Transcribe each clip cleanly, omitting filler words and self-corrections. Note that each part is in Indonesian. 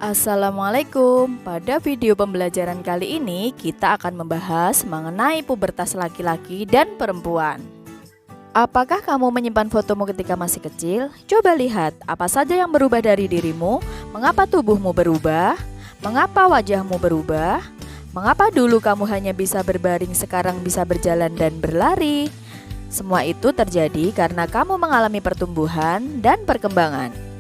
Assalamualaikum. Pada video pembelajaran kali ini kita akan membahas mengenai pubertas laki-laki dan perempuan. Apakah kamu menyimpan fotomu ketika masih kecil? Coba lihat apa saja yang berubah dari dirimu, mengapa tubuhmu berubah, mengapa wajahmu berubah, mengapa dulu kamu hanya bisa berbaring sekarang bisa berjalan dan berlari. Semua itu terjadi karena kamu mengalami pertumbuhan dan perkembangan.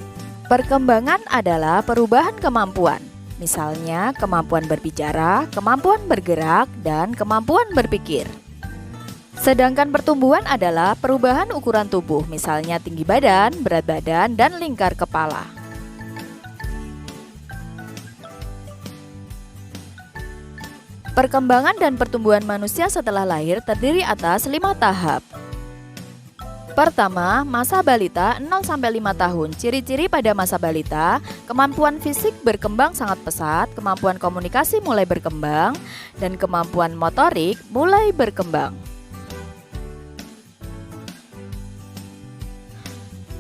Perkembangan adalah perubahan kemampuan, misalnya kemampuan berbicara, kemampuan bergerak, dan kemampuan berpikir. Sedangkan pertumbuhan adalah perubahan ukuran tubuh, misalnya tinggi badan, berat badan, dan lingkar kepala. Perkembangan dan pertumbuhan manusia setelah lahir terdiri atas 5 tahap. Pertama, masa balita 0-5 tahun. Ciri-ciri pada masa balita, kemampuan fisik berkembang sangat pesat, kemampuan komunikasi mulai berkembang, dan kemampuan motorik mulai berkembang.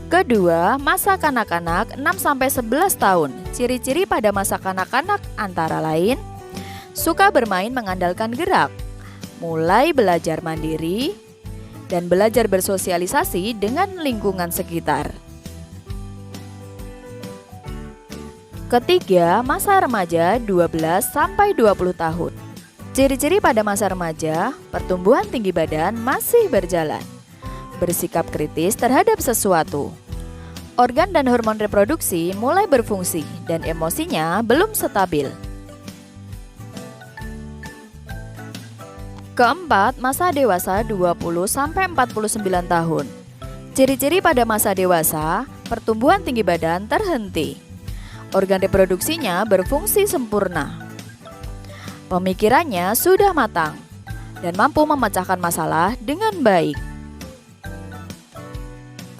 Kedua, masa kanak-kanak 6-11 tahun. Ciri-ciri pada masa kanak-kanak antara lain, suka bermain mengandalkan gerak, mulai belajar mandiri, dan belajar bersosialisasi dengan lingkungan sekitar. Ketiga, masa remaja 12-20 tahun. Ciri-ciri pada masa remaja, pertumbuhan tinggi badan masih berjalan, bersikap kritis terhadap sesuatu. Organ dan hormon reproduksi mulai berfungsi dan emosinya belum stabil. Keempat, masa dewasa 20-49 tahun. Ciri-ciri pada masa dewasa, pertumbuhan tinggi badan terhenti. Organ reproduksinya berfungsi sempurna. Pemikirannya sudah matang dan mampu memecahkan masalah dengan baik.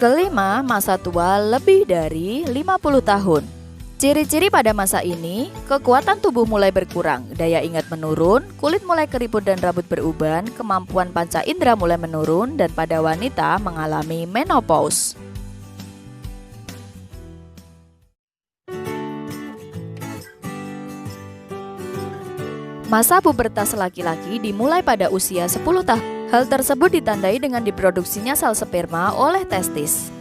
Kelima, masa tua lebih dari 50 tahun. Ciri-ciri pada masa ini, kekuatan tubuh mulai berkurang, daya ingat menurun, kulit mulai keriput dan rambut beruban, kemampuan panca indera mulai menurun, dan pada wanita mengalami menopause. Masa pubertas laki-laki dimulai pada usia 10 tahun. Hal tersebut ditandai dengan diproduksinya sel sperma oleh testis.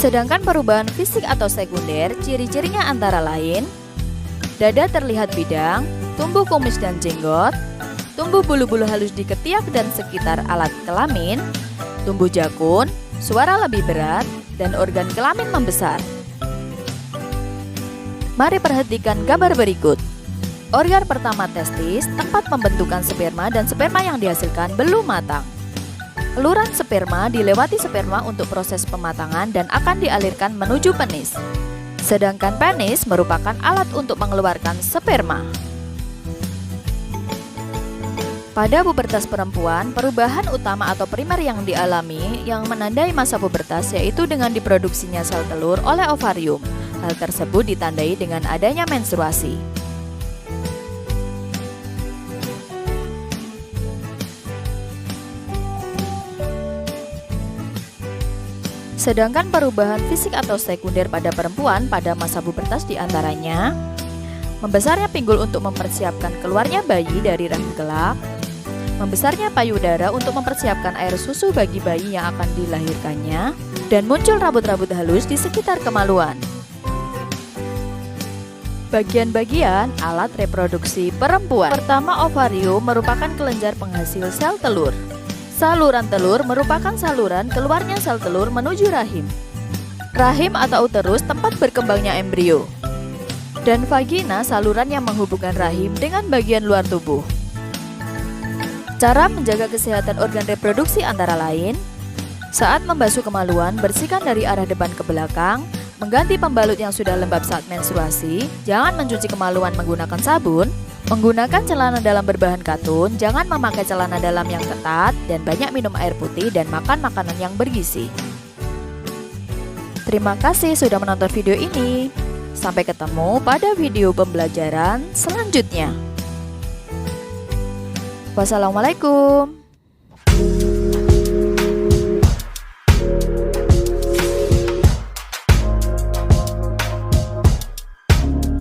Sedangkan perubahan fisik atau sekunder, ciri-cirinya antara lain, dada terlihat bidang, tumbuh kumis dan jenggot, tumbuh bulu-bulu halus di ketiak dan sekitar alat kelamin, tumbuh jakun, suara lebih berat, dan organ kelamin membesar. Mari perhatikan gambar berikut. Organ pertama testis, tempat pembentukan sperma dan sperma yang dihasilkan belum matang. Saluran sperma dilewati sperma untuk proses pematangan dan akan dialirkan menuju penis. Sedangkan penis merupakan alat untuk mengeluarkan sperma. Pada pubertas perempuan, perubahan utama atau primer yang dialami yang menandai masa pubertas yaitu dengan diproduksinya sel telur oleh ovarium. Hal tersebut ditandai dengan adanya menstruasi. Sedangkan perubahan fisik atau sekunder pada perempuan pada masa pubertas diantaranya membesarnya pinggul untuk mempersiapkan keluarnya bayi dari rahim kelak, membesarnya payudara untuk mempersiapkan air susu bagi bayi yang akan dilahirkannya, dan muncul rambut-rambut halus di sekitar kemaluan. Bagian-bagian alat reproduksi perempuan. Pertama, ovarium merupakan kelenjar penghasil sel telur. Saluran telur merupakan saluran keluarnya sel telur menuju rahim. Rahim atau uterus tempat berkembangnya embrio. Dan vagina saluran yang menghubungkan rahim dengan bagian luar tubuh. Cara menjaga kesehatan organ reproduksi antara lain, saat membasuh kemaluan, bersihkan dari arah depan ke belakang, mengganti pembalut yang sudah lembab saat menstruasi, jangan mencuci kemaluan menggunakan sabun, menggunakan celana dalam berbahan katun, jangan memakai celana dalam yang ketat, dan banyak minum air putih dan makan makanan yang bergizi. Terima kasih sudah menonton video ini. Sampai ketemu pada video pembelajaran selanjutnya. Wassalamualaikum.